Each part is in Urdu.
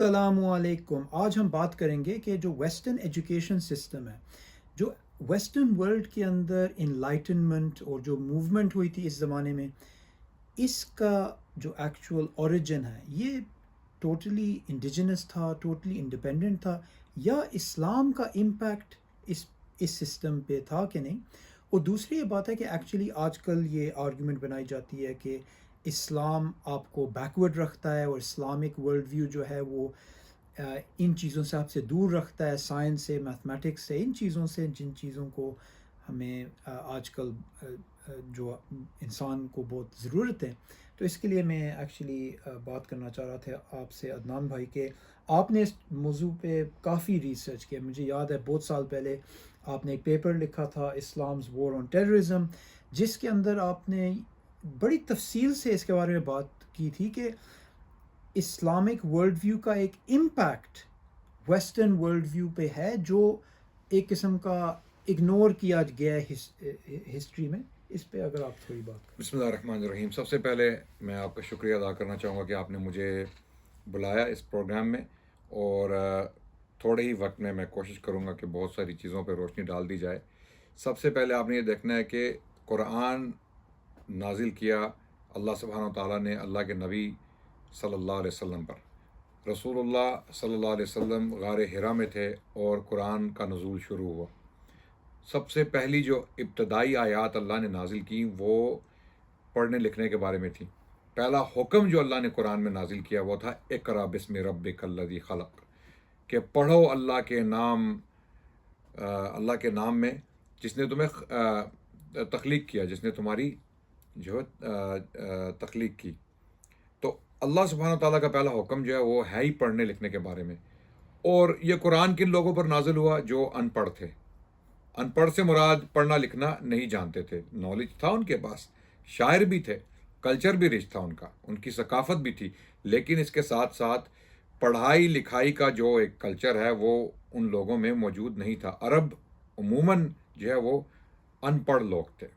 السلام علیکم۔ آج ہم بات کریں گے کہ جو ویسٹرن ایجوکیشن سسٹم ہے، جو ویسٹرن ورلڈ کے اندر انلائٹنمنٹ اور جو موومنٹ ہوئی تھی اس زمانے میں، اس کا جو ایکچول اوریجن ہے یہ ٹوٹلی انڈیجنس تھا، ٹوٹلی انڈیپینڈنٹ تھا، یا اسلام کا امپیکٹ اس سسٹم پہ تھا کہ نہیں؟ اور دوسری یہ بات ہے کہ ایکچولی آج کل یہ آرگیومنٹ بنائی جاتی ہے کہ اسلام آپ کو بیکورڈ رکھتا ہے، اور اسلامک ورلڈ ویو جو ہے وہ ان چیزوں سے آپ سے دور رکھتا ہے، سائنس سے، میتھمیٹکس سے، ان چیزوں سے جن چیزوں کو ہمیں آج کل جو انسان کو بہت ضرورت ہے۔ تو اس کے لیے میں ایکچولی بات کرنا چاہ رہا تھا آپ سے عدنان بھائی کہ آپ نے اس موضوع پہ کافی ریسرچ کیا۔ مجھے یاد ہے بہت سال پہلے آپ نے ایک پیپر لکھا تھا، اسلامز وار آن ٹیررزم، جس کے اندر آپ نے بڑی تفصیل سے اس کے بارے میں بات کی تھی کہ اسلامک ورلڈ ویو کا ایک امپیکٹ ویسٹرن ورلڈ ویو پہ ہے، جو ایک قسم کا اگنور کیا گیا ہے ہسٹری میں۔ اس پہ اگر آپ تھوڑی بات کریں۔ بسم اللہ الرحمن الرحیم۔ سب سے پہلے میں آپ کا شکریہ ادا کرنا چاہوں گا کہ آپ نے مجھے بلایا اس پروگرام میں، اور تھوڑے ہی وقت میں کوشش کروں گا کہ بہت ساری چیزوں پہ روشنی ڈال دی جائے۔ سب سے پہلے آپ نے یہ دیکھنا ہے کہ قرآن نازل کیا اللہ سبحانہ و تعالیٰ نے اللہ کے نبی صلی اللہ علیہ وسلم پر۔ رسول اللہ صلی اللہ علیہ وسلم غار حرا میں تھے اور قرآن کا نزول شروع ہوا۔ سب سے پہلی جو ابتدائی آیات اللہ نے نازل کی وہ پڑھنے لکھنے کے بارے میں تھی۔ پہلا حکم جو اللہ نے قرآن میں نازل کیا وہ تھا اقرأ بسم ربک الذی خلق، کہ پڑھو اللہ کے نام میں جس نے تمہیں تخلیق کیا، جس نے تمہاری جو تخلیق کی۔ تو اللہ سبحانہ تعالیٰ کا پہلا حکم جو ہے وہ ہے ہی پڑھنے لکھنے کے بارے میں۔ اور یہ قرآن کن لوگوں پر نازل ہوا؟ جو ان پڑھ تھے۔ ان پڑھ سے مراد پڑھنا لکھنا نہیں جانتے تھے، نالج تھا ان کے پاس، شاعر بھی تھے، کلچر بھی رچ تھا ان کا، ان کی ثقافت بھی تھی، لیکن اس کے ساتھ ساتھ پڑھائی لکھائی کا جو ایک کلچر ہے وہ ان لوگوں میں موجود نہیں تھا۔ عرب عموماً جو ہے وہ ان پڑھ لوگ تھے،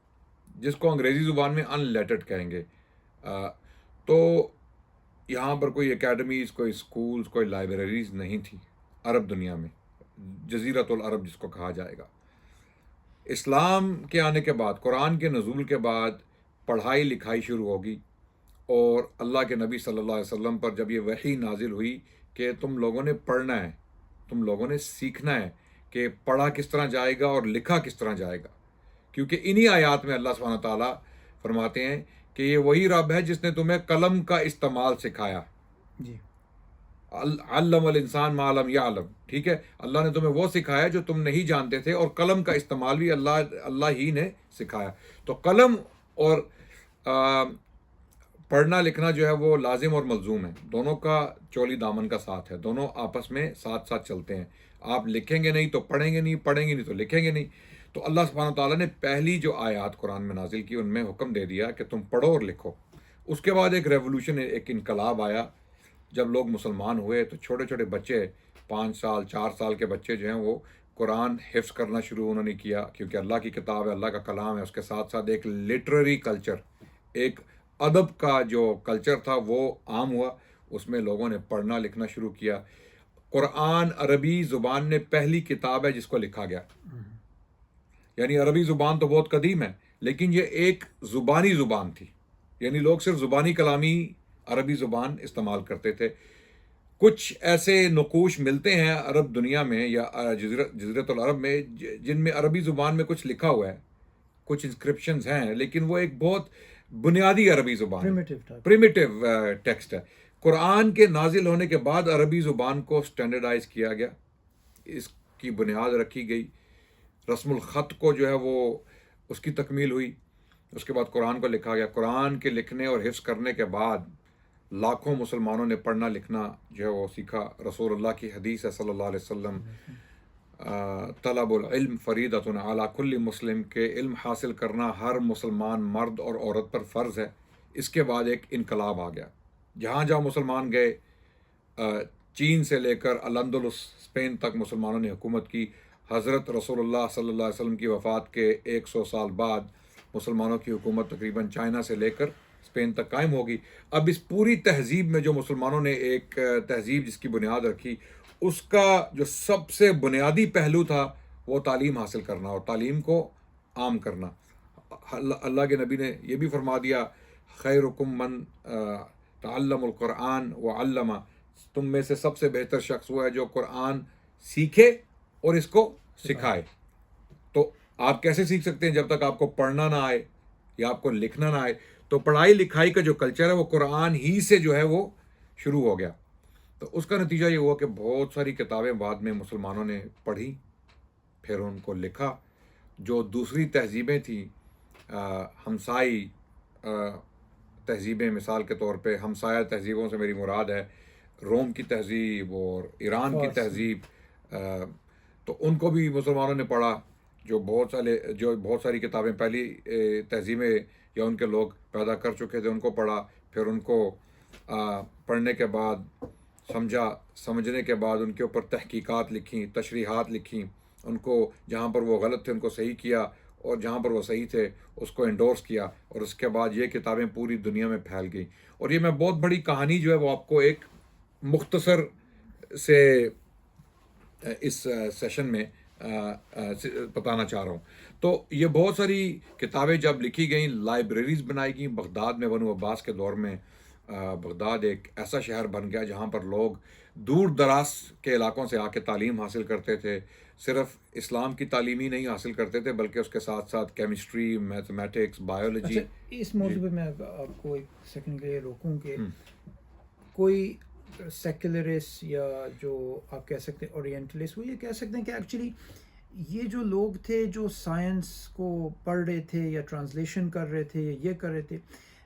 جس کو انگریزی زبان میں ان لیٹرڈ کہیں گے۔ تو یہاں پر کوئی اکیڈمیز، کوئی اسکولز، کوئی لائبریریز نہیں تھی عرب دنیا میں، جزیرۃ العرب جس کو کہا جائے گا۔ اسلام کے آنے کے بعد، قرآن کے نزول کے بعد پڑھائی لکھائی شروع ہوگی، اور اللہ کے نبی صلی اللہ علیہ وسلم پر جب یہ وحی نازل ہوئی کہ تم لوگوں نے پڑھنا ہے، تم لوگوں نے سیکھنا ہے کہ پڑھا کس طرح جائے گا اور لکھا کس طرح جائے گا، کیونکہ انہی آیات میں اللہ سبحانہ تعالیٰ فرماتے ہیں کہ یہ وہی رب ہے جس نے تمہیں قلم کا استعمال سکھایا۔ جی، علم الانسان ما لم یعلم، ٹھیک ہے، اللہ نے تمہیں وہ سکھایا جو تم نہیں جانتے تھے، اور قلم کا استعمال بھی اللہ ہی نے سکھایا۔ تو قلم اور پڑھنا لکھنا جو ہے وہ لازم اور ملزوم ہے، دونوں کا چولی دامن کا ساتھ ہے، دونوں آپس میں ساتھ ساتھ چلتے ہیں۔ آپ لکھیں گے نہیں تو پڑھیں گے نہیں، پڑھیں گے نہیں تو لکھیں گے نہیں۔ تو اللہ سبحانہ تعالیٰ نے پہلی جو آیات قرآن میں نازل کی ان میں حکم دے دیا کہ تم پڑھو اور لکھو۔ اس کے بعد ایک ریولوشن، ایک انقلاب آیا۔ جب لوگ مسلمان ہوئے تو چھوٹے چھوٹے بچے، 5 سال 4 سال کے بچے جو ہیں وہ قرآن حفظ کرنا شروع انہوں نے کیا، کیونکہ اللہ کی کتاب ہے، اللہ کا کلام ہے۔ اس کے ساتھ ساتھ ایک لٹریری کلچر، ایک ادب کا جو کلچر تھا وہ عام ہوا، اس میں لوگوں نے پڑھنا لکھنا شروع کیا۔ قرآن عربی زبان میں پہلی کتاب ہے جس کو لکھا گیا، یعنی عربی زبان تو بہت قدیم ہے، لیکن یہ ایک زبانی زبان تھی، یعنی لوگ صرف زبانی کلامی عربی زبان استعمال کرتے تھے۔ کچھ ایسے نقوش ملتے ہیں عرب دنیا میں یا جزیرۃ العرب میں جن میں عربی زبان میں کچھ لکھا ہوا ہے، کچھ انسکرپشنز ہیں، لیکن وہ ایک بہت بنیادی عربی زبان ہے، پریمیٹیو ٹیکسٹ ہے۔ قرآن کے نازل ہونے کے بعد عربی زبان کو سٹینڈرڈائز کیا گیا، اس کی بنیاد رکھی گئی، رسم الخط کو جو ہے وہ اس کی تکمیل ہوئی۔ اس کے بعد قرآن کو لکھا گیا۔ قرآن کے لکھنے اور حفظ کرنے کے بعد لاکھوں مسلمانوں نے پڑھنا لکھنا جو ہے وہ سیکھا۔ رسول اللہ کی حدیث ہے صلی اللہ علیہ وسلم، طلب العلم فریضۃ علی کل مسلم، کے علم حاصل کرنا ہر مسلمان مرد اور عورت پر فرض ہے۔ اس کے بعد ایک انقلاب آ گیا، جہاں جہاں مسلمان گئے، چین سے لے کر الاندلس اسپین تک مسلمانوں نے حکومت کی۔ حضرت رسول اللہ صلی اللہ علیہ وسلم کی وفات کے 100 سال بعد مسلمانوں کی حکومت تقریباً چائنا سے لے کر اسپین تک قائم ہوگی. اب اس پوری تہذیب میں جو مسلمانوں نے ایک تہذیب جس کی بنیاد رکھی، اس کا جو سب سے بنیادی پہلو تھا وہ تعلیم حاصل کرنا اور تعلیم کو عام کرنا. اللہ کے نبی نے یہ بھی فرما دیا، خیرکم من تعلم القرآن وعلمہ، تم میں سے سب سے بہتر شخص وہ ہے جو قرآن سیکھے اور اس کو سکھائے. تو آپ کیسے سیکھ سکتے ہیں جب تک آپ کو پڑھنا نہ آئے یا آپ کو لکھنا نہ آئے؟ تو پڑھائی لکھائی کا جو کلچر ہے وہ قرآن ہی سے جو ہے وہ شروع ہو گیا. تو اس کا نتیجہ یہ ہوا کہ بہت ساری کتابیں بعد میں مسلمانوں نے پڑھی، پھر ان کو لکھا. جو دوسری تہذیبیں تھیں، ہمسائی تہذیبیں، مثال کے طور پہ ہمسایہ تہذیبوں سے میری مراد ہے روم کی تہذیب اور ایران کی تہذیب، تو ان کو بھی مسلمانوں نے پڑھا. جو بہت ساری کتابیں پہلی تہذیبیں یا ان کے لوگ پیدا کر چکے تھے ان کو پڑھا، پھر ان کو پڑھنے کے بعد سمجھنے کے بعد ان کے اوپر تحقیقات لکھیں، تشریحات لکھیں، ان کو جہاں پر وہ غلط تھے ان کو صحیح کیا اور جہاں پر وہ صحیح تھے اس کو انڈورس کیا، اور اس کے بعد یہ کتابیں پوری دنیا میں پھیل گئیں. اور یہ میں بہت بڑی کہانی جو ہے وہ آپ کو ایک مختصر سے اس سیشن میں بتانا چاہ رہا ہوں. تو یہ بہت ساری کتابیں جب لکھی گئیں، لائبریریز بنائی گئیں. بغداد میں بنو عباس کے دور میں بغداد ایک ایسا شہر بن گیا جہاں پر لوگ دور دراز کے علاقوں سے آ کے تعلیم حاصل کرتے تھے. صرف اسلام کی تعلیم ہی نہیں حاصل کرتے تھے بلکہ اس کے ساتھ ساتھ کیمسٹری، میتھمیٹکس، بایولوجی. اس موضوع پہ میں آپ کو ایک سیکنڈ کے لیے روکوں کہ کوئی سیکولرسٹ یا جو آپ کہہ سکتے ہیں اورینٹلسٹ، وہ یہ کہہ سکتے ہیں کہ ایکچولی یہ جو لوگ تھے جو سائنس کو پڑھ رہے تھے یا ٹرانسلیشن کر رہے تھے یا یہ کر رہے تھے،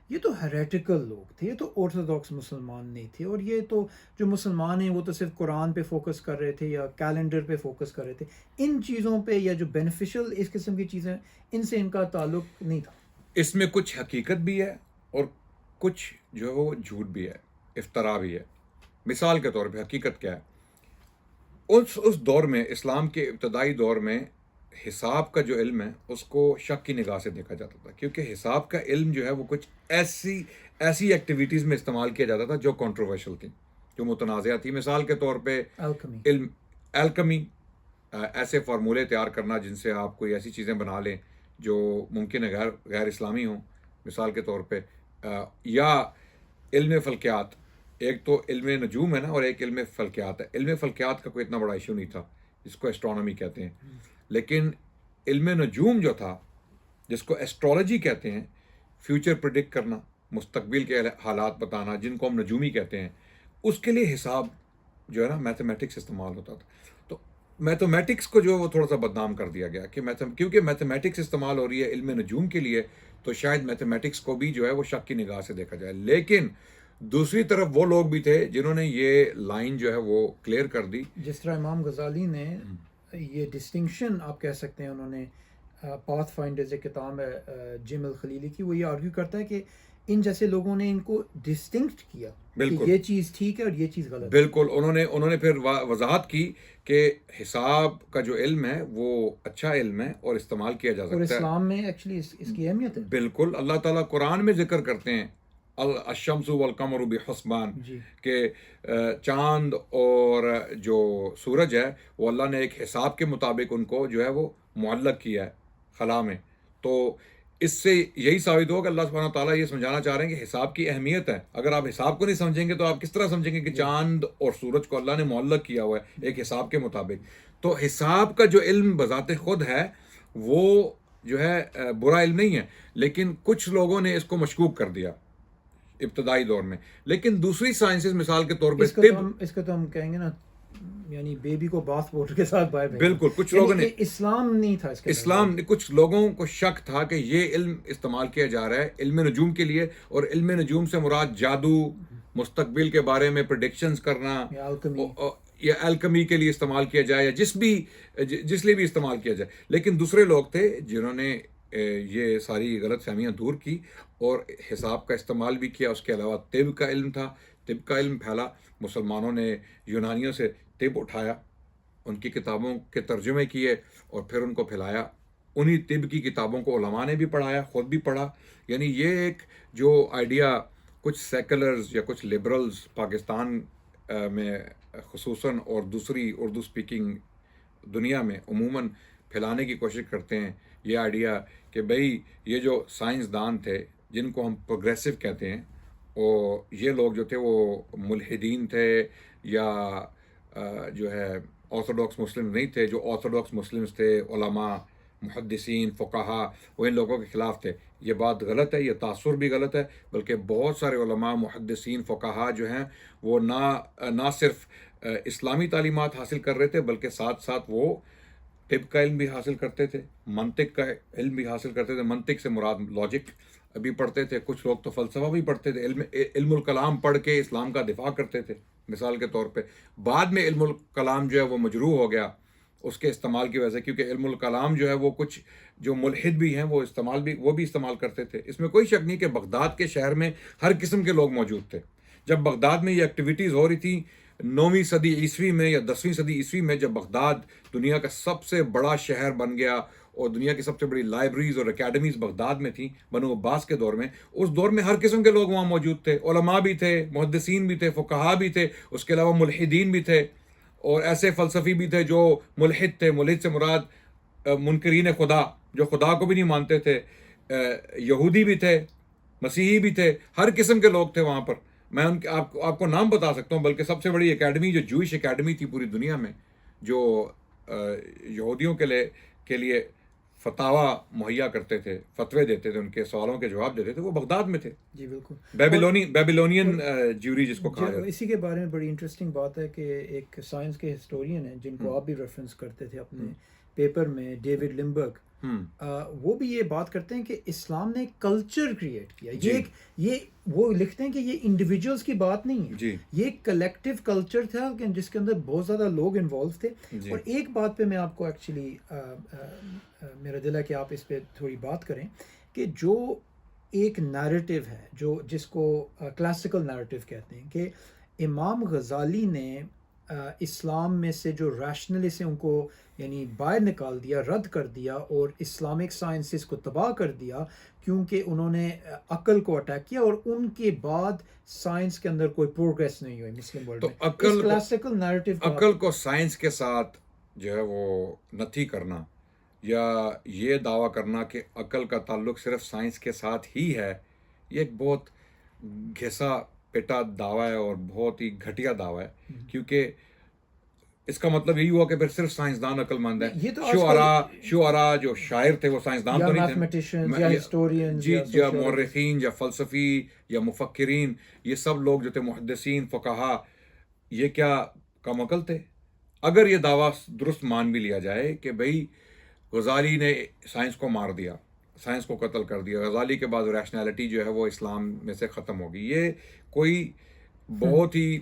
یہ تو ہیریٹیکل لوگ تھے، یہ تو آرتھوڈاکس مسلمان نہیں تھے. اور یہ تو جو مسلمان ہیں وہ تو صرف قرآن پہ فوکس کر رہے تھے یا کیلنڈر پہ فوکس کر رہے تھے. ان چیزوں پہ یا جو بینیفیشل اس قسم کی چیزیں ان سے ان کا تعلق نہیں تھا. اس میں کچھ حقیقت بھی ہے اور کچھ جو ہے وہ جھوٹ بھی ہے، افتراء بھی ہے. مثال کے طور پہ حقیقت کیا ہے؟ اس دور میں، اسلام کے ابتدائی دور میں، حساب کا جو علم ہے اس کو شک کی نگاہ سے دیکھا جاتا تھا، کیونکہ حساب کا علم جو ہے وہ کچھ ایسی ایکٹیویٹیز میں استعمال کیا جاتا تھا جو کنٹروورشل تھیں، جو متنازعہ تھی. مثال کے طور پہ الکمی، ایسے فارمولے تیار کرنا جن سے آپ کوئی ایسی چیزیں بنا لیں جو ممکن ہے غیر اسلامی ہوں، مثال کے طور پہ. یا علم فلکیات، ایک تو علم نجوم ہے نا اور ایک علم فلکیات ہے. علم فلکیات کا کوئی اتنا بڑا ایشو نہیں تھا جس کو ایسٹرونومی کہتے ہیں، لیکن علم نجوم جو تھا جس کو ایسٹرولوجی کہتے ہیں، فیوچر پریڈکٹ کرنا، مستقبل کے حالات بتانا جن کو ہم نجومی کہتے ہیں، اس کے لیے حساب جو ہے نا میتھمیٹکس استعمال ہوتا تھا. تو میتھمیٹکس کو جو ہے وہ تھوڑا سا بدنام کر دیا گیا کہ کیونکہ میتھمیٹکس استعمال ہو رہی ہے علم نجوم کے لیے تو شاید میتھمیٹکس کو بھی جو ہے وہ شک کی نگاہ سے دیکھا جائے. لیکن دوسری طرف وہ لوگ بھی تھے جنہوں نے یہ لائن جو ہے وہ کلیئر کر دی. جس طرح امام غزالی نے یہ ڈسٹنکشن آپ کہہ سکتے ہیں، انہوں نے پاتھ فائنڈرز ایک کتاب ہے جم الخلیلی کی، وہ یہ آرگیو کرتا ہے کہ ان جیسے لوگوں نے ان کو ڈسٹنکٹ کیا کہ یہ چیز ٹھیک ہے اور یہ چیز غلط. بالکل، انہوں نے پھر وضاحت کی کہ حساب کا جو علم ہے وہ اچھا علم ہے اور استعمال کیا جا سکتا ہے. اور اسلام میں ایکچولی اس کی اہمیت ہے. بالکل، اللہ تعالیٰ قرآن میں ذکر کرتے ہیں الشمس والقمر بحسبان، کہ چاند اور جو سورج ہے وہ اللہ نے ایک حساب کے مطابق ان کو جو ہے وہ معلق کیا ہے خلا میں. تو اس سے یہی ثابت ہو کہ اللہ سبحانہ تعالیٰ یہ سمجھانا چاہ رہے ہیں کہ حساب کی اہمیت ہے. اگر آپ حساب کو نہیں سمجھیں گے تو آپ کس طرح سمجھیں گے کہ چاند اور سورج کو اللہ نے معلق کیا ہوا ہے ایک حساب کے مطابق. تو حساب کا جو علم بذات خود ہے وہ جو ہے برا علم نہیں ہے، لیکن کچھ لوگوں نے اس کو مشکوک کر دیا ابتدائی دور میں. لیکن دوسری سائنسز، مثال کے طور پہ اس کا تو ہم کہیں گے نا، یعنی بیبی کو باتھ واٹر کے ساتھ بائے. بالکل، کچھ لوگوں نے اسلام نہیں تھا اس کے، اسلام نے، کچھ لوگوں کو شک تھا کہ یہ علم استعمال کیا جا رہا ہے علم نجوم کے لیے، اور علم نجوم سے مراد جادو، مستقبل کے بارے میں پریڈکشنز کرنا، یا الکمی کے لیے استعمال کیا جائے، یا جس لیے بھی استعمال کیا جائے. لیکن دوسرے لوگ تھے جنہوں نے یہ ساری غلط فہمیاں دور کی اور حساب کا استعمال بھی کیا. اس کے علاوہ طب کا علم تھا، طب کا علم پھیلا. مسلمانوں نے یونانیوں سے طب اٹھایا، ان کی کتابوں کے ترجمے کیے اور پھر ان کو پھیلایا انہی طب کی کتابوں کو علماء نے بھی پڑھایا، خود بھی پڑھا. یعنی یہ ایک جو آئیڈیا کچھ سیکولرز یا کچھ لبرلز پاکستان میں خصوصاً اور دوسری اردو اسپیکنگ دنیا میں عموماً پھیلانے کی کوشش کرتے ہیں، یہ آئیڈیا کہ بھئی یہ جو سائنسدان تھے جن کو ہم پروگریسو کہتے ہیں، اور یہ لوگ جو تھے وہ ملحدین تھے یا جو ہے آرتھوڈاکس مسلم نہیں تھے. جو آرتھوڈاکس مسلمز تھے، علماء، محدثین، فقہا، وہ ان لوگوں کے خلاف تھے. یہ بات غلط ہے، یہ تاثر بھی غلط ہے. بلکہ بہت سارے علماء، محدثین، فقہا جو ہیں وہ نہ صرف اسلامی تعلیمات حاصل کر رہے تھے بلکہ ساتھ ساتھ وہ طب کا علم بھی حاصل کرتے تھے، منطق کا علم بھی حاصل کرتے تھے. منطق سے مراد لاجک بھی پڑھتے تھے. کچھ لوگ تو فلسفہ بھی پڑھتے تھے. علم الکلام پڑھ کے اسلام کا دفاع کرتے تھے. مثال کے طور پہ بعد میں علم الکلام جو ہے وہ مجروح ہو گیا اس کے استعمال کی وجہ سے، کیونکہ علم الکلام جو ہے وہ کچھ جو ملحد بھی ہیں وہ بھی استعمال کرتے تھے. اس میں کوئی شک نہیں کہ بغداد کے شہر میں ہر قسم کے لوگ موجود تھے. جب بغداد میں یہ ایکٹیویٹیز ہو رہی تھیں 9ویں صدی عیسوی میں یا 10ویں صدی عیسوی میں، جب بغداد دنیا کا سب سے بڑا شہر بن گیا اور دنیا کی سب سے بڑی لائبریریز اور اکیڈمیز بغداد میں تھیں بنو عباس کے دور میں، اس دور میں ہر قسم کے لوگ وہاں موجود تھے. علماء بھی تھے، محدثین بھی تھے، فقہا بھی تھے، اس کے علاوہ ملحدین بھی تھے، اور ایسے فلسفی بھی تھے جو ملحد تھے. ملحد سے مراد منکرین خدا، جو خدا کو بھی نہیں مانتے تھے. یہودی بھی تھے، مسیحی بھی تھے، ہر قسم کے لوگ تھے وہاں پر. میں آپ کو نام بتا سکتا ہوں. بلکہ سب سے بڑی اکیڈمی جو جوئش اکیڈمی تھی پوری دنیا میں، جو یہودیوں کے لیے فتاوا مہیا کرتے تھے، فتوے دیتے تھے، ان کے سوالوں کے جواب دیتے تھے، وہ بغداد میں تھے. جی بالکل. بیبیلونین جیوری جس کو کہا جاتا ہے. اسی کے بارے میں بڑی انٹرسٹنگ بات ہے کہ ایک سائنس کے ہسٹورین ہیں جن کو آپ بھی ریفرنس کرتے تھے اپنے پیپر میں، ڈیوڈ لمبرگ، وہ بھی یہ بات کرتے ہیں کہ اسلام نے کلچر کریٹ کیا. یہ وہ لکھتے ہیں کہ یہ انڈیویجولس کی بات نہیں ہے، یہ ایک کلیکٹیو کلچر تھا جس کے اندر بہت زیادہ لوگ انوالو تھے. اور ایک بات پہ میں آپ کو ایکچولی میرا دل ہے کہ آپ اس پہ تھوڑی بات کریں کہ جو ایک نیریٹو ہے جس کو کلاسیکل نیریٹو کہتے ہیں، کہ امام غزالی نے اسلام میں سے جو ریشنلسٹ ہیں ان کو یعنی باہر نکال دیا، رد کر دیا، اور اسلامک سائنسز کو تباہ کر دیا کیونکہ انہوں نے عقل کو اٹیک کیا، اور ان کے بعد سائنس کے اندر کوئی پروگریس نہیں ہوئی مسلم ورلڈ میں. تو کلاسیکل نیریٹو عقل کو سائنس کے ساتھ جو ہے وہ نتھی کرنا یا یہ دعویٰ کرنا کہ عقل کا تعلق صرف سائنس کے ساتھ ہی ہے، یہ ایک بہت گھسا پٹا دعویٰ ہے اور بہت ہی گھٹیا دعویٰ ہے. کیونکہ اس کا مطلب یہی ہوا کہ پھر صرف سائنسدان عقل مند ہیں. شعراء جو شاعر تھے وہ سائنسدان تو نہیں تھے. یا مورخین یا فلسفی یا مفکرین، یہ سب لوگ جو تھے محدثین، فقہا، یہ کیا کم عقل تھے؟ اگر یہ دعویٰ درست مان بھی لیا جائے کہ بھئی غزالی نے سائنس کو مار دیا، سائنس کو قتل کر دیا، غزالی کے بعد ریشنالٹی جو ہے وہ اسلام میں سے ختم ہوگی، یہ کوئی بہت ہی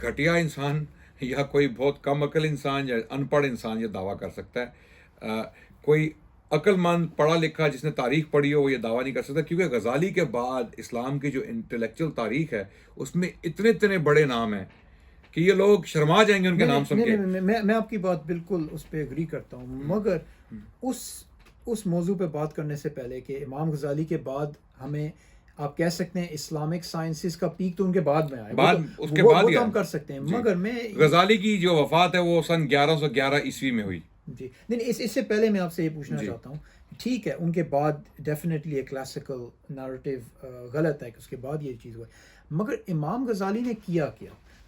گھٹیا انسان یا کوئی بہت کم عقل انسان یا ان پڑھ انسان یہ دعویٰ کر سکتا ہے. کوئی عقل مند پڑھا لکھا جس نے تاریخ پڑھی ہو وہ یہ دعویٰ نہیں کر سکتا. کیونکہ غزالی کے بعد اسلام کی جو انٹلیکچوئل تاریخ ہے اس میں اتنے بڑے نام ہیں کہ یہ لوگ شرما جائیں گے ان کے نام سن کے. میں آپ کی بات بالکل اس پہ اگری کرتا ہوں، مگر اس موضوع پہ بات کرنے سے پہلے کہ امام غزالی کے بعد ہمیں آپ کہہ سکتے ہیں اسلامک سائنسز کا پیک تو ان کے بعد میں آیا، اس کے بعد ہم کر سکتے ہیں. مگر میں غزالی کی جو وفات ہے وہ سن 1111 عیسوی میں ہوئی. جی نہیں، اس سے پہلے میں آپ سے یہ پوچھنا چاہتا ہوں، ٹھیک ہے ان کے بعد ڈیفینیٹلی ایک کلاسیکل نیریٹو غلط ہے کہ اس کے بعد یہ چیز ہوئی، مگر امام غزالی نے کیا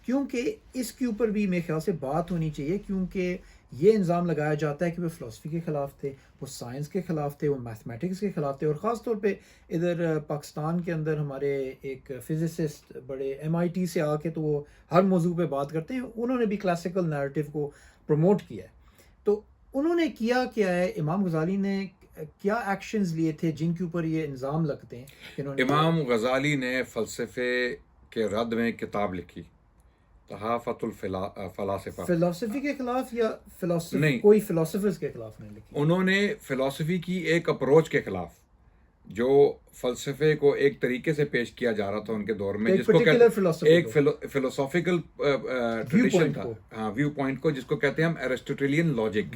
کیونکہ اس کے اوپر بھی میرے خیال سے بات ہونی چاہیے. کیونکہ یہ الزام لگایا جاتا ہے کہ وہ فلسفی کے خلاف تھے، وہ سائنس کے خلاف تھے، وہ میتھمیٹکس کے خلاف تھے. اور خاص طور پہ ادھر پاکستان کے اندر ہمارے ایک فزسسٹ بڑے MIT سے آ کے تو وہ ہر موضوع پہ بات کرتے ہیں، انہوں نے بھی کلاسیکل نیریٹو کو پروموٹ کیا ہے. تو انہوں نے کیا ہے، امام غزالی نے کیا ایکشنز لیے تھے جن کے اوپر یہ الزام لگتے ہیں؟ امام غزالی نے فلسفے کے رد میں کتاب لکھی، تحافت الفلاسفہ. فلسفی کے خلاف یا فلسفی کوئی فلسفرز کے خلاف نہیں لکھی؟ انہوں نے فلسفی کی ایک اپروچ کے خلاف، جو فلسفے کو ایک طریقے سے پیش کیا جا رہا تھا ان کے دور میں، جس کو ایک فلسافیکل ٹریڈیشن تھا، ویو پوائنٹ کو، جس کو کہتے ہیں ہم ایرسٹوٹیلین لاجک.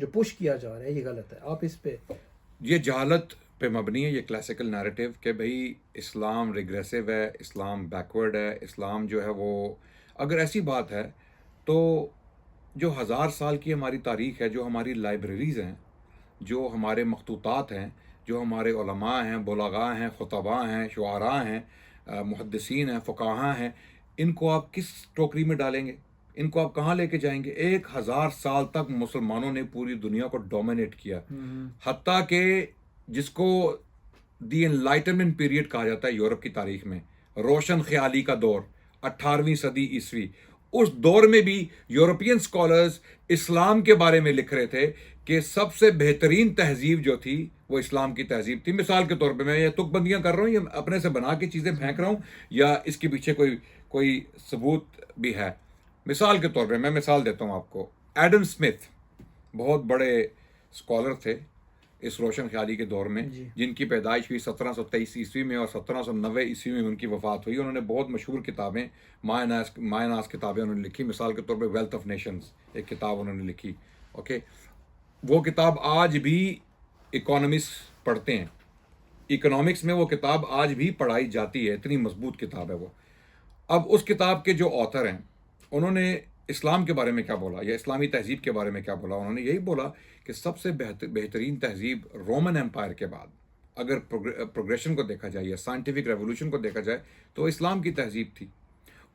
جو پش کیا جا رہا ہے یہ غلط ہے. آپ اس پہ یہ جہالت پہ مبنی ہے، یہ کلاسیکل نیریٹو کہ بھئی اسلام ریگریسو ہے، اسلام بیکورڈ ہے، اسلام جو ہے وہ، اگر ایسی بات ہے تو جو 1000 سال کی ہماری تاریخ ہے، جو ہماری لائبریریز ہیں، جو ہمارے مخطوطات ہیں، جو ہمارے علماء ہیں، بلغاء ہیں، خطباء ہیں، شعراء ہیں، محدثین ہیں، فقہاء ہیں، ان کو آپ کس ٹوکری میں ڈالیں گے؟ ان کو آپ کہاں لے کے جائیں گے؟ 1000 سال تک مسلمانوں نے پوری دنیا کو ڈومینیٹ کیا، حتیٰ کہ جس کو دی انلائٹنمنٹ پیریڈ کہا جاتا ہے یورپ کی تاریخ میں، روشن خیالی کا دور، 18ویں صدی عیسوی، اس دور میں بھی یورپین اسکالرز اسلام کے بارے میں لکھ رہے تھے کہ سب سے بہترین تہذیب جو تھی وہ اسلام کی تہذیب تھی. مثال کے طور پہ میں یہ تک بندیاں کر رہا ہوں، یہ اپنے سے بنا کے چیزیں پھینک رہا ہوں یا اس کے پیچھے کوئی ثبوت بھی ہے. مثال کے طور پہ میں مثال دیتا ہوں آپ کو. ایڈم اسمتھ بہت بڑے اسکالر تھے اس روشن خیالی کے دور میں، جن کی پیدائش ہوئی 1723 عیسوی میں اور 1790 عیسوی میں ان کی وفات ہوئی. انہوں نے بہت مشہور کتابیں، مایہ ناز کتابیں انہوں نے لکھی. مثال کے طور پہ ویلتھ آف نیشنز ایک کتاب انہوں نے لکھی. اوکے، وہ کتاب آج بھی اکانومسٹ پڑھتے ہیں، اکنامکس میں وہ کتاب آج بھی پڑھائی جاتی ہے، اتنی مضبوط کتاب ہے وہ. اب اس کتاب کے جو آتھر ہیں انہوں نے اسلام کے بارے میں کیا بولا یا اسلامی تہذیب کے بارے میں کیا بولا؟ انہوں نے یہی بولا کہ سب سے بہترین تہذیب رومن امپائر کے بعد اگر پروگریشن کو دیکھا جائے یا سائنٹیفک ریولوشن کو دیکھا جائے تو اسلام کی تہذیب تھی.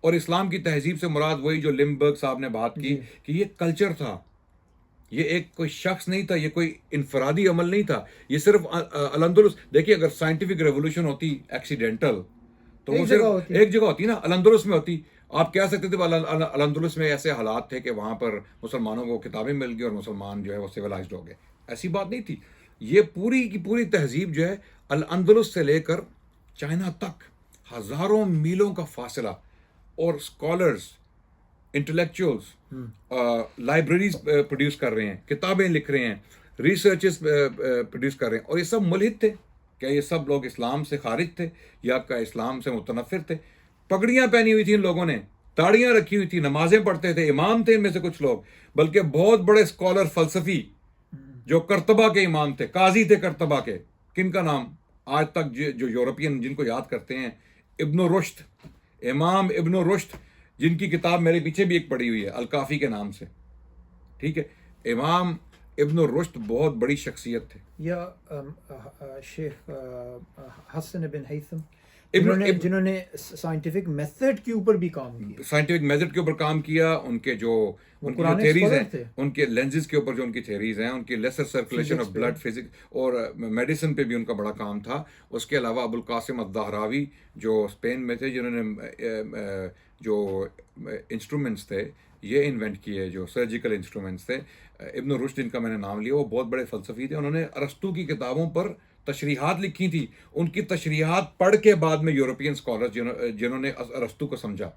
اور اسلام کی تہذیب سے مراد وہی جو لمبرگ صاحب نے بات کی کہ یہ کلچر تھا، یہ ایک کوئی شخص نہیں تھا، یہ کوئی انفرادی عمل نہیں تھا. یہ صرف الاندلس، دیکھیے اگر سائنٹیفک ریولوشن ہوتی ایکسیڈنٹل تو وہ صرف ایک جگہ ہوتی نا، الاندلس میں ہوتی. آپ کہہ سکتے تھے الاندلس میں ایسے حالات تھے کہ وہاں پر مسلمانوں کو کتابیں مل گئی اور مسلمان جو ہے وہ سویلائزڈ ہو گئے. ایسی بات نہیں تھی. یہ پوری کی پوری تہذیب جو ہے الاندلس سے لے کر چائنا تک ہزاروں میلوں کا فاصلہ، اور اسکالرز، انٹلیکچوئلز لائبریریز پروڈیوس کر رہے ہیں، کتابیں لکھ رہے ہیں، ریسرچز پروڈیوس کر رہے ہیں. اور یہ سب ملحد تھے. کیا یہ سب لوگ اسلام سے خارج تھے یا کیا اسلام سے متنفر تھے؟ پگڑیاں پہنی ہوئی تھیں ان لوگوں نے، داڑیاں رکھی ہوئی تھی، نمازیں پڑھتے تھے، امام تھے ان میں سے کچھ لوگ، بلکہ بہت بڑے اسکالر فلسفی جو کرتبہ کے امام تھے، قاضی تھے کرتبہ کے. کن کا نام آج تک جو یورپین جن کو یاد کرتے ہیں؟ ابن رشد، امام ابن رشد، جن کی کتاب میرے پیچھے بھی ایک پڑی ہوئی ہے الکافی کے نام سے. ٹھیک ہے، امام ابن رشد بہت بڑی شخصیت تھے. یا شیخ حسن بن ہیثم جنہوں نے سائنٹیفک میتھڈ کے اوپر بھی کام کیا، سائنٹیفک میتھڈ کے اوپر کام کیا. ان کے جو تھیریز ہیں، ان کے لینزز کے اوپر جو ان کی تھیریز ہیں، ان کی lesser circulation of blood, physics اور میڈیسن پہ بھی ان کا بڑا کام تھا. اس کے علاوہ ابو القاسم الزہراوی جو اسپین میں تھے، جنہوں نے جو انسٹرومنٹس تھے یہ انوینٹ کیے، جو سرجیکل انسٹرومنٹس تھے. ابن رشد جن کا میں نے نام لیا، وہ بہت بڑے فلسفی تھے. انہوں نے ارسطو کی کتابوں پر تشریحات لکھی تھی. ان کی تشریحات پڑھ کے بعد میں یورپین اسکالر جنہوں نے ارسطو کو سمجھا،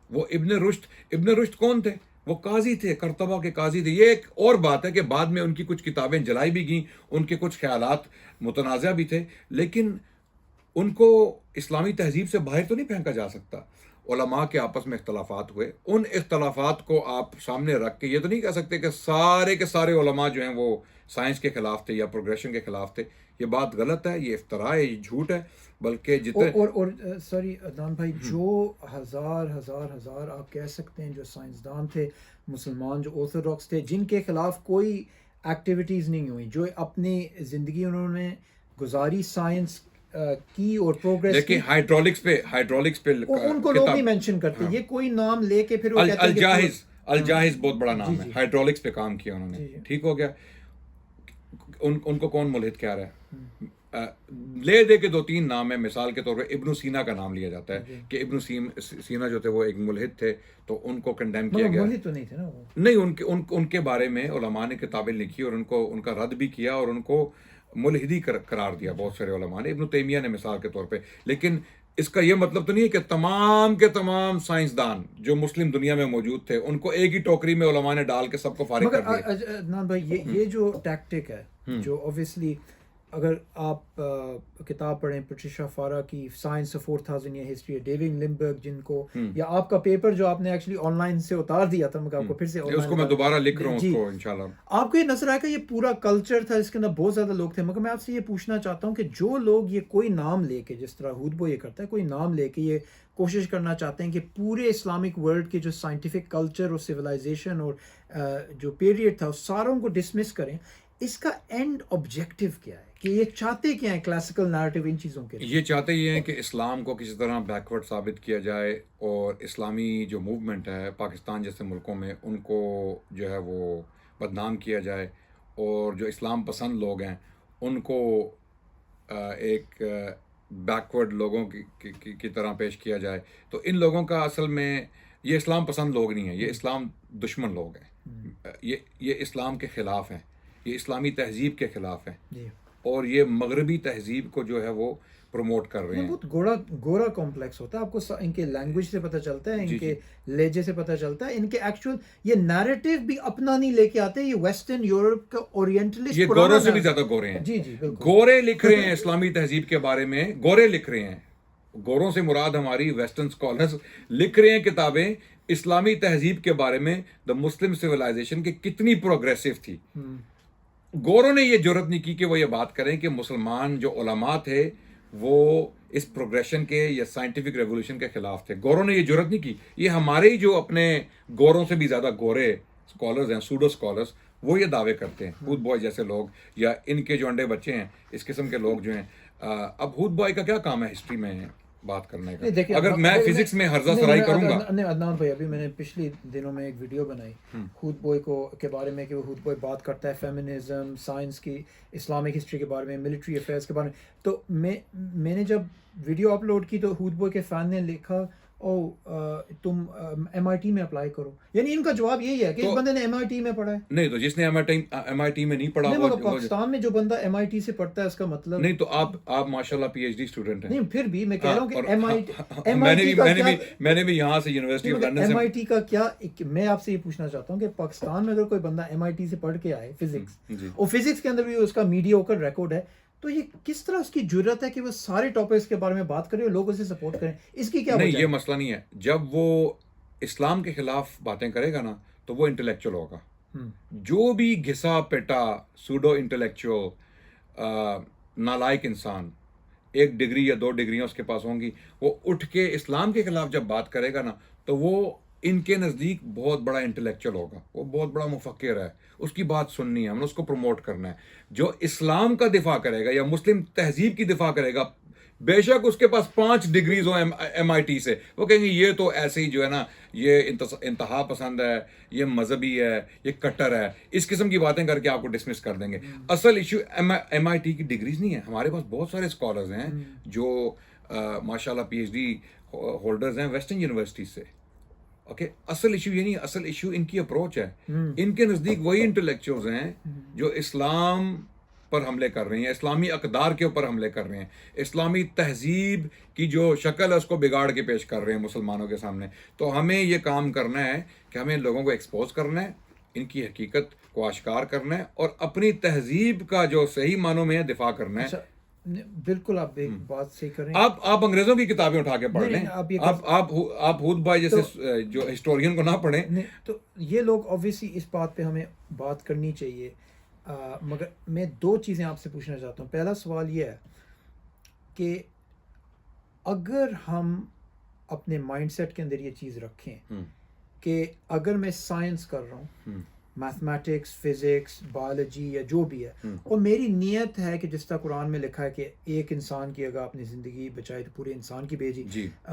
وہ ابن رشد کون تھے؟ وہ قاضی تھے، کرتبہ کے قاضی تھے. یہ ایک اور بات ہے کہ بعد میں ان کی کچھ کتابیں جلائی بھی گئیں، ان کے کچھ خیالات متنازع بھی تھے، لیکن ان کو اسلامی تہذیب سے باہر تو نہیں پھینکا جا سکتا. علماء کے آپس میں اختلافات ہوئے، ان اختلافات کو آپ سامنے رکھ کے یہ تو نہیں کہہ سکتے کہ سارے کے سارے علماء جو ہیں وہ سائنس کے خلاف تھے یا پروگریشن کے خلاف تھے. یہ بات غلط ہے، یہ افتراء ہے، یہ جھوٹ ہے. بلکہ جتنے اور سوری عدنان بھائی، جو ہزار آپ کہہ سکتے ہیں جو سائنسدان تھے مسلمان، جو آرتھوڈاکس تھے، جن کے خلاف کوئی ایکٹیویٹیز نہیں ہوئی، جو اپنی زندگی انہوں نے گزاری سائنس کی اور پروگریس. دیکھیں ہائیڈرولکس پہ ان کو لوگ نہیں مینشن کرتے. یہ کوئی نام لے کے پھر وہ کہتے ہیں الجاحظ بہت بڑا نام ہے، ہائیڈرولکس پہ کام کیا انہوں نے. ٹھیک ہو گیا. ان کو کون ملحد کہہ رہا ہے؟ لے دے کے 2-3 نام ہے. مثال کے طور پہ ابن سینا کا نام لیا جاتا ہے کہ ابن سینا جو تھے وہ ایک ملحد تھے، تو ان کو کنڈیم کیا گیا. ملحد تو نہیں تھے نا وہ. نہیں، ان کے بارے میں علماء نے کتابیں لکھی اور ان کا رد بھی کیا اور ان کو ملحدی قرار دیا بہت سارے علماء نے. ابن تیمیہ نے مثال کے طور پہ. لیکن اس کا یہ مطلب تو نہیں ہے کہ تمام کے تمام سائنسدان جو مسلم دنیا میں موجود تھے ان کو ایک ہی ٹوکری میں علماء نے ڈال کے سب کو فارغ کر دیا. عدنان بھائی، یہ جو ٹیکٹک ہے، جو اوبویسلی اگر آپ کتاب پڑھیں پیٹریشیا فارا کی سائنس آف 4000 یا ہسٹری، ڈیوڈ لمبرگ جن کو، یا آپ کا پیپر جو آپ نے ایکچولی آن لائن سے اتار دیا تھا، میں آپ کو پھر سے اس کو میں دوبارہ لکھ رہا ہوں اس کو انشاءاللہ. آپ کو یہ نظر آئے گا یہ پورا کلچر تھا جس کے اندر بہت زیادہ لوگ تھے. مگر میں آپ سے یہ پوچھنا چاہتا ہوں کہ جو لوگ یہ کوئی نام لے کے، جس طرح ہودبو یہ کرتا ہے، کوئی نام لے کے یہ کوشش کرنا چاہتے ہیں کہ پورے اسلامک ورلڈ کے جو سائنٹیفک کلچر اور سویلائزیشن اور جو پیریڈ تھا اس ساروں کو ڈسمس کریں، اس کا اینڈ آبجیکٹو کیا ہے؟ کہ یہ چاہتے کیا ہیں کلاسیکل نیریٹو ان چیزوں کے؟ یہ چاہتے یہ ہیں کہ اسلام کو کسی طرح بیکورڈ ثابت کیا جائے، اور اسلامی جو موومنٹ ہے پاکستان جیسے ملکوں میں ان کو جو ہے وہ بدنام کیا جائے، اور جو اسلام پسند لوگ ہیں ان کو ایک بیکورڈ لوگوں کی طرح پیش کیا جائے. تو ان لوگوں کا اصل میں یہ اسلام پسند لوگ نہیں ہیں، یہ اسلام دشمن لوگ ہیں. یہ اسلام کے خلاف ہیں، یہ اسلامی تہذیب کے خلاف ہیں، اور یہ مغربی تہذیب کو جو ہے وہ پروموٹ کر رہے ہیں. بہت گورا کمپلیکس ہوتا ہے. آپ کو ان کے لینگویج سے پتہ چلتا ہے، ان کے لہجے سے پتہ چلتا ہے، ان کے ایکچوئل یہ نیریٹو بھی اپنا نہیں لے کے آتے. یہ ویسٹرن یورپ کا اورینٹلسٹ، یہ گوروں سے بھی زیادہ گورے ہیں. جی بالکل. گورے لکھ رہے ہیں اسلامی تہذیب کے بارے میں، گورے لکھ رہے ہیں. گوروں سے مراد ہماری ویسٹرن اسکالرز لکھ رہے ہیں کتابیں اسلامی تہذیب کے بارے میں، دا مسلم سویلائزیشن، کہ کتنی پروگریسو تھی. گوروں نے یہ جرت نہیں کی کہ وہ یہ بات کریں کہ مسلمان جو علماء تھے وہ اس پروگریشن کے یا سائنٹیفک ریولوشن کے خلاف تھے. گوروں نے یہ جرت نہیں کی. یہ ہمارے ہی جو اپنے گوروں سے بھی زیادہ گورے اسکالرز ہیں، سوڈو اسکالرز، وہ یہ دعوے کرتے ہیں. ہود بوائے جیسے لوگ یا ان کے جو انڈے بچے ہیں، اس قسم کے لوگ جو ہیں. اب ہود بوائے کا کیا کام ہے ہسٹری میں بات کرنے کا؟ اگر میں فزکس میں ہرزہ سرائی کروں گا. عدنان بھائی، ابھی میں نے پچھلی دنوں میں ایک ویڈیو بنائی ہود بوائے کے بارے میں، کہ وہ ہود بوائے بات کرتا ہے فیمنزم، سائنس کی، اسلامک ہسٹری کے بارے میں، ملٹری افیئرس کے بارے میں. تو میں نے جب ویڈیو اپلوڈ کی تو ہود بوائے کے فین نے لکھا، تم MIT میں اپلائی کرو. یعنی ان کا جواب یہی ہے کہ اس بندے نے MIT میں پڑھا ہے. نہیں تو جس نے MIT میں نہیں پڑھا، پاکستان میں جو بندہ MIT سے پڑھتا ہے اس کا مطلب نہیں. تو آپ ماشاءاللہ PhD اسٹوڈنٹ ہیں. نہیں، پھر بھی میں کہہ رہا ہوں کہ میں نے بھی یہاں سے یونیورسٹی آف لندن سے MIT کا کیا. میں آپ سے یہ پوچھنا چاہتا ہوں کہ پاکستان میں اگر کوئی بندہ MIT سے پڑھ کے آئے فزکس، اور فزکس کے اندر بھی اس کا میڈیوکر ریکارڈ ہے، تو یہ کس طرح اس کی جرت ہے کہ وہ سارے ٹاپکس کے بارے میں بات کرے اور لوگ اسے سپورٹ کریں؟ اس کی کیا وجہ ہے؟ نہیں، یہ مسئلہ نہیں ہے. جب وہ اسلام کے خلاف باتیں کرے گا نا تو وہ انٹلیکچوئل ہوگا. جو بھی گھسا پیٹا سوڈو انٹلیکچوئل نالائق انسان، 1 ڈگری یا 2 ڈگریاں اس کے پاس ہوں گی، وہ اٹھ کے اسلام کے خلاف جب بات کرے گا نا تو وہ ان کے نزدیک بہت بڑا انٹلیکچوئل ہوگا، وہ بہت بڑا مفکر ہے. اس کی بات سننی ہے، ہم نے اس کو پروموٹ کرنا ہے. جو اسلام کا دفاع کرے گا یا مسلم تہذیب کی دفاع کرے گا، بے شک اس کے پاس 5 ڈگریز ہوں MIT سے، وہ کہیں گے یہ تو ایسے ہی جو ہے نا، یہ انتہا پسند ہے، یہ مذہبی ہے، یہ کٹر ہے. اس قسم کی باتیں کر کے آپ کو ڈسمس کر دیں گے. اصل ایشو MIT کی ڈگریز نہیں ہے. ہمارے پاس بہت سارے اسکالرز ہیں جو ماشاءاللہ PhD ہولڈرز ہیں ویسٹرن یونیورسٹی سے. اوکے، اصل ایشو یہ نہیں، اصل ایشو ان کی اپروچ ہے. ان کے نزدیک وہی انٹلیکچوئلز ہیں جو اسلام پر حملے کر رہے ہیں، اسلامی اقدار کے اوپر حملے کر رہے ہیں، اسلامی تہذیب کی جو شکل ہے اس کو بگاڑ کے پیش کر رہے ہیں مسلمانوں کے سامنے. تو ہمیں یہ کام کرنا ہے کہ ہمیں لوگوں کو ایکسپوز کرنا ہے، ان کی حقیقت کو آشکار کرنا ہے، اور اپنی تہذیب کا جو صحیح معنوں میں ہے دفاع کرنا ہے. بالکل آپ ایک بات صحیح کریں. آپ انگریزوں کی کتابیں اٹھا کے پڑھ لیں. آپ ہود بھائی جیسے جو ہسٹورین کو نہ پڑھیں. تو یہ لوگ obviously اس بات پہ ہمیں بات کرنی چاہیے. مگر میں 2 چیزیں آپ سے پوچھنا چاہتا ہوں. پہلا سوال یہ ہے کہ اگر ہم اپنے مائنڈ سیٹ کے اندر یہ چیز رکھیں کہ اگر میں سائنس کر رہا ہوں، میتھمیٹکس، فزکس، بایولوجی یا جو بھی ہے، اور میری نیت ہے کہ جس طرح قرآن میں لکھا ہے کہ ایک انسان کی اگر اپنی زندگی بچائی تو پورے انسان کی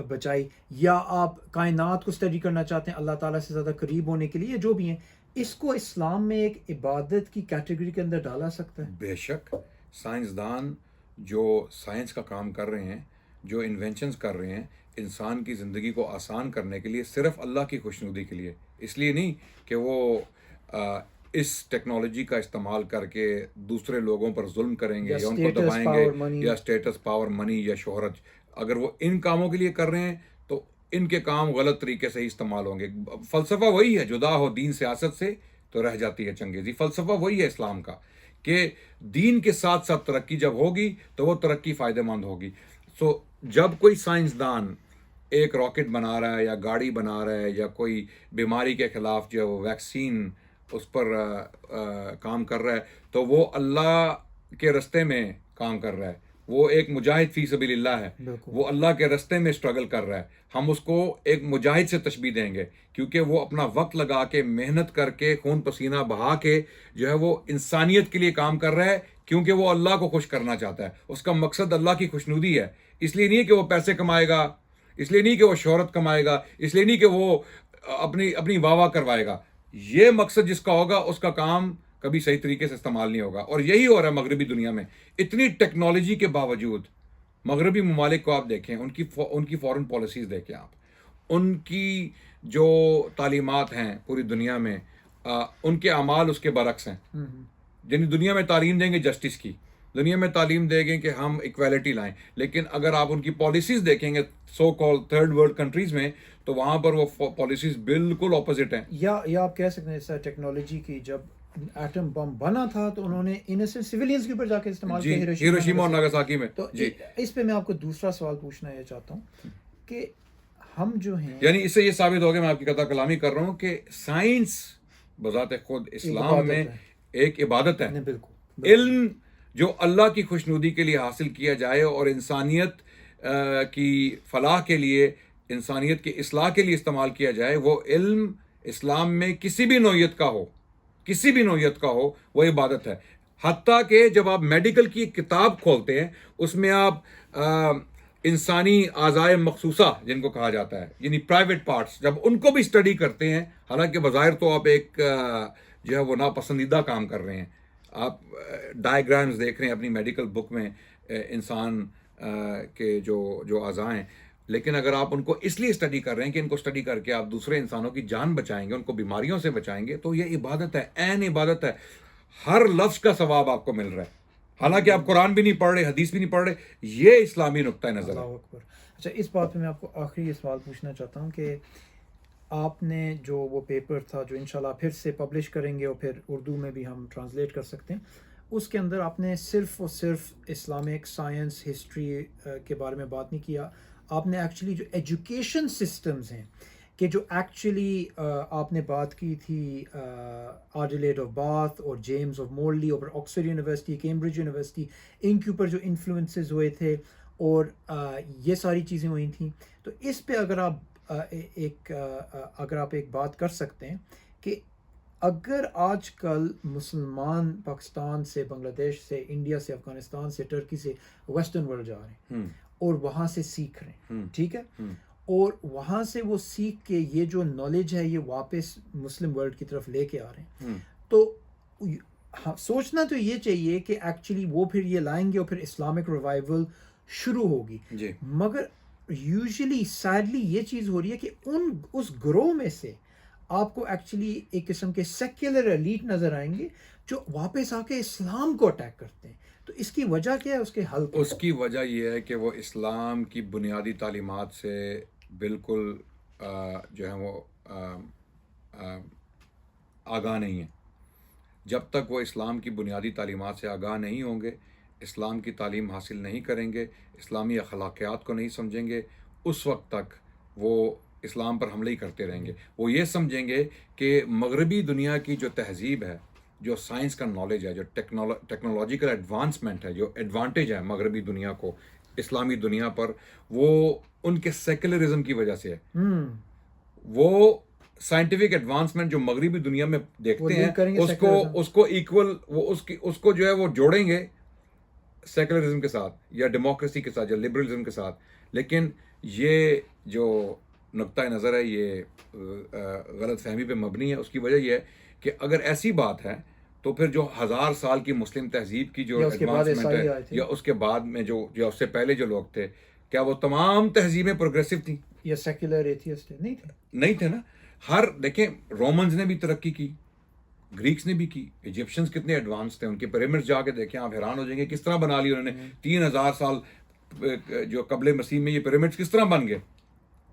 بچائی، یا آپ کائنات کو اسٹڈی کرنا چاہتے ہیں اللہ تعالیٰ سے زیادہ قریب ہونے کے لیے، جو بھی ہیں، اس کو اسلام میں ایک عبادت کی کیٹیگری کے اندر ڈالا سکتا ہے؟ بے شک. سائنسدان جو سائنس کا کام کر رہے ہیں، جو انوینشنز کر رہے ہیں انسان کی زندگی کو آسان کرنے کے لیے، صرف اللہ کی خوشنودی کے لیے، اس لیے نہیں کہ وہ اس ٹیکنالوجی کا استعمال کر کے دوسرے لوگوں پر ظلم کریں گے یا ان کو دبائیں گے، یا اسٹیٹس، پاور، منی یا شہرت. اگر وہ ان کاموں کے لیے کر رہے ہیں تو ان کے کام غلط طریقے سے ہی استعمال ہوں گے. فلسفہ وہی ہے، جدا ہو دین سیاست سے تو رہ جاتی ہے چنگیزی. فلسفہ وہی ہے اسلام کا کہ دین کے ساتھ ساتھ ترقی جب ہوگی تو وہ ترقی فائدہ مند ہوگی. سو جب کوئی سائنسدان ایک راکٹ بنا رہا ہے یا گاڑی بنا رہا ہے یا کوئی بیماری کے خلاف جو ویکسین اس پر کام کر رہا ہے تو وہ اللہ کے رستے میں کام کر رہا ہے. وہ ایک مجاہد فی سبیل اللہ ہے, وہ اللہ کے رستے میں اسٹرگل کر رہا ہے. ہم اس کو ایک مجاہد سے تشبیہ دیں گے کیونکہ وہ اپنا وقت لگا کے محنت کر کے خون پسینہ بہا کے جو ہے وہ انسانیت کے لیے کام کر رہا ہے, کیونکہ وہ اللہ کو خوش کرنا چاہتا ہے. اس کا مقصد اللہ کی خوشنودی ہے. اس لیے نہیں کہ وہ پیسے کمائے گا, اس لیے نہیں کہ وہ شہرت کمائے گا, اس لیے نہیں کہ وہ اپنی واہ واہ کروائے گا. یہ مقصد جس کا ہوگا اس کا کام کبھی صحیح طریقے سے استعمال نہیں ہوگا. اور یہی ہو رہا ہے مغربی دنیا میں. اتنی ٹیکنالوجی کے باوجود مغربی ممالک کو آپ دیکھیں, ان کی فورن پالیسیز دیکھیں آپ, ان کی جو تعلیمات ہیں پوری دنیا میں, ان کے اعمال اس کے برعکس ہیں. یعنی دنیا میں تعلیم دیں گے جسٹس کی, دنیا میں تعلیم دیں گے کہ ہم ایکویلٹی لائیں, لیکن اگر آپ ان کی پالیسیز دیکھیں گے سو کال تھرڈ ورلڈ کنٹریز میں تو وہاں پر وہ پالیسیز بالکل اپوزٹ ہیں. یا آپ کہہ سکتے ہیں سر ٹیکنالوجی کی جب ایٹم بم بنا تھا تو انہوں نے انیسنٹ سویلینز کے اوپر جا کے استعمال کیا ہیروشیما اور ناگاساکی میں. تو اس پہ میں آپ کو دوسرا سوال پوچھنا یہ چاہتا ہوں کہ ہم جو ہیں, یعنی اس سے یہ ثابت ہو گیا, میں آپ کی قطع کلامی کر رہا ہوں, کہ سائنس بذات خود اسلام میں ایک عبادت ہے. بالکل علم جو اللہ کی خوشنودی کے لیے حاصل کیا جائے اور انسانیت کی فلاح کے لیے, انسانیت کی اصلاح کے لیے استعمال کیا جائے, وہ علم اسلام میں کسی بھی نوعیت کا ہو وہ عبادت ہے. حتیٰ کہ جب آپ میڈیکل کی کتاب کھولتے ہیں اس میں آپ انسانی اعضائے مخصوصہ جن کو کہا جاتا ہے, یعنی پرائیویٹ پارٹس, جب ان کو بھی اسٹڈی کرتے ہیں, حالانکہ بظاہر تو آپ ایک جو ہے وہ ناپسندیدہ کام کر رہے ہیں, آپ ڈائیگرامز دیکھ رہے ہیں اپنی میڈیکل بک میں انسان کے جو اعضاء ہیں, لیکن اگر آپ ان کو اس لیے اسٹڈی کر رہے ہیں کہ ان کو اسٹڈی کر کے آپ دوسرے انسانوں کی جان بچائیں گے, ان کو بیماریوں سے بچائیں گے, تو یہ عبادت ہے, عین عبادت ہے. ہر لفظ کا ثواب آپ کو مل رہا ہے, حالانکہ آپ قرآن بھی نہیں پڑھ رہے, حدیث بھی نہیں پڑھ رہے. یہ اسلامی نقطہ نظر ہے. اچھا, اس بات پہ میں آپ کو آخری یہ سوال پوچھنا چاہتا ہوں کہ آپ نے جو وہ پیپر تھا جو انشاءاللہ پھر سے پبلش کریں گے اور پھر اردو میں بھی ہم ٹرانسلیٹ کر سکتے ہیں, اس کے اندر آپ نے صرف اور صرف اسلامک سائنس ہسٹری کے بارے میں بات نہیں کیا. آپ نے ایکچولی جو ایجوکیشن سسٹمز ہیں کہ جو ایکچولی آپ نے بات کی تھی آرڈیلیڈ آف باتھ اور جیمز آف مورلی اور آکسفورڈ یونیورسٹی, کیمبرج یونیورسٹی, ان کے اوپر جو انفلوئنسز ہوئے تھے اور یہ ساری چیزیں ہوئی تھیں. تو اس پہ اگر آپ ایک بات کر سکتے ہیں کہ اگر آج کل مسلمان پاکستان سے, بنگلہ دیش سے, انڈیا سے, افغانستان سے, ٹرکی سے ویسٹرن ورلڈ جا رہے ہیں اور وہاں سے سیکھ رہے ہیں, ٹھیک ہے, اور وہاں سے وہ سیکھ کے یہ جو نالج ہے یہ واپس مسلم ورلڈ کی طرف لے کے آ رہے ہیں, تو سوچنا تو یہ چاہیے کہ ایکچولی وہ پھر یہ لائیں گے اور پھر اسلامک ریوائول شروع ہوگی. مگر یوزلی سیڈلی یہ چیز ہو رہی ہے کہ اس گروہ میں سے آپ کو ایکچولی ایک قسم کے سیکولر ایلیٹ نظر آئیں گے جو واپس آ کے اسلام کو اٹیک کرتے ہیں. تو اس کی وجہ کیا ہے, اس کے حل اس کی وجہ یہ ہے کہ وہ اسلام کی بنیادی تعلیمات سے بالکل جو ہے وہ آگاہ نہیں ہیں. جب تک وہ اسلام کی بنیادی تعلیمات سے آگاہ نہیں ہوں گے, اسلام کی تعلیم حاصل نہیں کریں گے, اسلامی اخلاقیات کو نہیں سمجھیں گے, اس وقت تک وہ اسلام پر حملے ہی کرتے رہیں گے. وہ یہ سمجھیں گے کہ مغربی دنیا کی جو تہذیب ہے, جو سائنس کا نالج ہے, جو ٹیکنالوجیکل ایڈوانسمنٹ ہے, جو ایڈوانٹیج ہے مغربی دنیا کو اسلامی دنیا پر, وہ ان کے سیکولرزم کی وجہ سے ہے. وہ سائنٹیفک ایڈوانسمنٹ جو مغربی دنیا میں دیکھتے ہیں اس کو ایکول اس کو جو ہے وہ جوڑیں گے سیکولرزم کے ساتھ یا ڈیموکریسی کے ساتھ یا لبرلزم کے ساتھ. لیکن یہ جو نقطہ نظر ہے یہ غلط فہمی پہ مبنی ہے. اس کی وجہ یہ ہے کہ اگر ایسی بات ہے تو پھر جو 1000 سال کی مسلم تہذیب کی جو ایڈوانسمنٹ ہے یا اس کے بعد میں جو اس سے پہلے جو لوگ تھے, کیا وہ تمام تہذیبیں پروگریسو تھیں یا سیکولر ایتھیسٹ نہیں تھے نا. دیکھیں رومنز نے بھی ترقی کی, گریکس نے بھی کی, ایجپشنز کتنے ایڈوانس تھے, ان کے پیرامڈز جا کے دیکھیں آپ حیران ہو جائیں گے کس طرح بنا لی انہوں نے. 3000 سال جو قبل مسیح میں یہ پیرامڈز کس طرح بن گئے.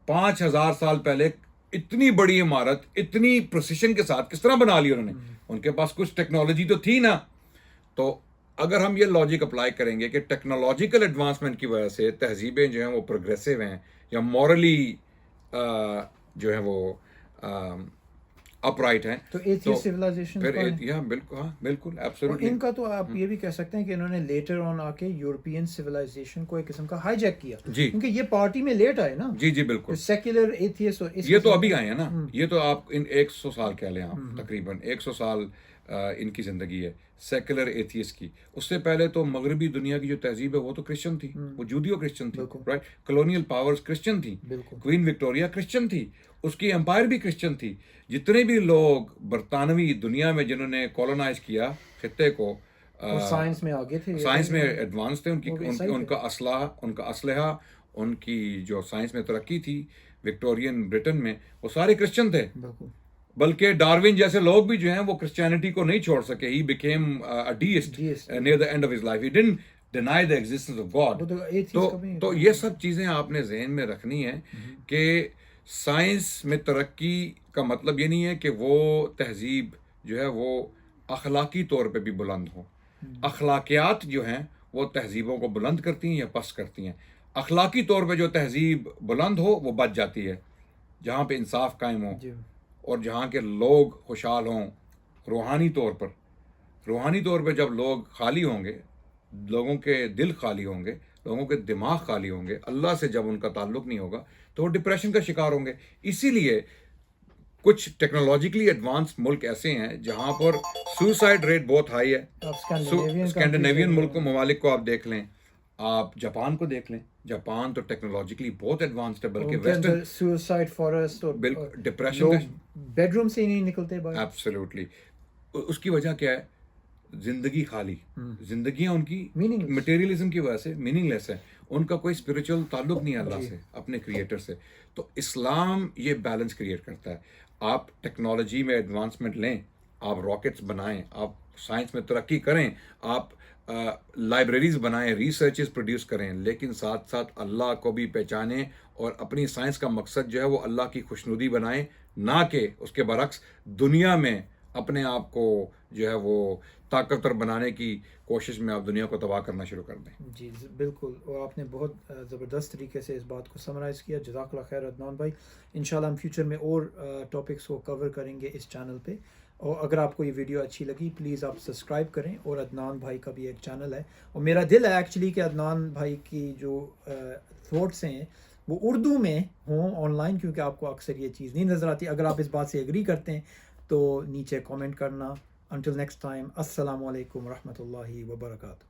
5000 سال پہلے اتنی بڑی عمارت اتنی پروسیشن کے ساتھ کس طرح بنا لی انہوں نے. ان کے پاس کچھ ٹیکنالوجی تو تھی نا, تو اگر ہم یہ لاجک اپلائی کریں گے کہ ٹیکنالوجیکل ایڈوانسمنٹ کی وجہ سے تہذیبیں جو ہیں وہ پروگریسو ہیں یا مورلی جو ہیں وہ اپ رائٹ ہیں، تو ایتھیسٹ سویلائزیشن پھر بالکل، ہاں بالکل اور ایبسولوٹلی. ان کا تو آپ یہ بھی کہہ سکتے ہیں کہ انہوں نے لیٹر آن آ کے یورپین سویلائزیشن کو ایک قسم کا ہائی جیک کیا، جی کیونکہ یہ پارٹی میں لیٹ آئے نا. جی بالکل. سیکولر ایتھیسٹ یہ تو ابھی آئے ہیں نا، یہ تو آپ ان 100 سال کہہ لیں، آپ تقریباً 100 سال ان کی زندگی ہے سیکولر ایتھیسٹ کی. اس سے پہلے تو مغربی دنیا کی جو تہذیب ہے وہ تو کرسچن تھی، وہ جودیو کرسچن تھی، رائٹ. کلونیل پاورز کرسچن تھی، کوئین وکٹوریا کرسچن تھی، اس کی امپائر بھی کرسچن تھی. جتنے بھی لوگ برطانوی دنیا میں جنہوں نے کولونائز کیا خطے کو، سائنس میں آگے تھے، سائنس میں ایڈوانس تھے، ان کا اسلحہ ان کی جو سائنس میں ترقی تھی وکٹورین برٹن میں، وہ سارے کرسچن تھے. بلکہ ڈاروین جیسے لوگ بھی جو ہیں وہ کرسچینٹی کو نہیں چھوڑ سکے. He became a deist near the end of his life. He didn't deny the existence of God. تو یہ سب چیزیں آپ نے ذہن میں رکھنی ہیں کہ سائنس میں ترقی کا مطلب یہ نہیں ہے کہ وہ تہذیب جو ہے وہ اخلاقی طور پہ بھی بلند ہو. اخلاقیات جو ہیں وہ تہذیبوں کو بلند کرتی ہیں یا پست کرتی ہیں. اخلاقی طور پہ جو تہذیب بلند ہو وہ بچ جاتی ہے، جہاں پہ انصاف قائم ہو اور جہاں کے لوگ خوشحال ہوں. روحانی طور پہ جب لوگ خالی ہوں گے، لوگوں کے دل خالی ہوں گے، لوگوں کے دماغ خالی ہوں گے، اللہ سے جب ان کا تعلق نہیں ہوگا تو وہ ڈپریشن کا شکار ہوں گے. اسی لیے کچھ ٹیکنالوجیکلی ایڈوانس ملک ایسے ہیں جہاں پر سوسائڈ ریٹ بہت ہائی ہے. اسکینڈینیوین ممالک کو آپ دیکھ لیں، آپ جاپان کو دیکھ لیں. جاپان تو ٹیکنالوجیکلی بہت ایڈوانسڈ ہے، بلکہ ویسٹرن سوسائڈ فارسٹ اور بالکل ڈپریشن کا بیڈ روم سے ہی نہیں نکلتے باہر. ایبسلیوٹلی. اس کی وجہ کیا ہے؟ زندگی خالی، زندگیاں ان کی مٹیریلزم کی وجہ سے میننگ لیس ہے. ان کا کوئی اسپریچول تعلق نہیں ہے اللہ سے، اپنے کریٹر سے. تو اسلام یہ بیلنس کریٹ کرتا ہے. آپ ٹیکنالوجی میں ایڈوانسمنٹ لیں، آپ راکٹس بنائیں، آپ سائنس میں ترقی کریں، آپ لائبریریز بنائیں، ریسرچز پروڈیوس کریں، لیکن ساتھ ساتھ اللہ کو بھی پہچانیں اور اپنی سائنس کا مقصد جو ہے وہ اللہ کی خوشنودی بنائیں، نہ کہ اس کے برعکس دنیا میں اپنے آپ کو جو ہے وہ طاقتور بنانے کی کوشش میں آپ دنیا کو تباہ کرنا شروع کر دیں. جی بالکل، اور آپ نے بہت زبردست طریقے سے اس بات کو سمرائز کیا. جزاک اللہ خیر عدنان بھائی. انشاءاللہ ہم فیوچر میں اور ٹاپکس کو کور کریں گے اس چینل پہ. اور اگر آپ کو یہ ویڈیو اچھی لگی پلیز آپ سبسکرائب کریں. اور عدنان بھائی کا بھی ایک چینل ہے، اور میرا دل ہے ایکچولی کہ عدنان بھائی کی جو تھاٹس ہیں وہ اردو میں ہوں آن لائن، کیونکہ آپ کو اکثر یہ چیز نہیں نظر آتی. اگر آپ اس بات سے ایگری کرتے ہیں تو نیچے کامنٹ کرنا. انٹل نیکسٹ ٹائم، السلام علیکم ورحمۃ اللہ وبرکاتہ.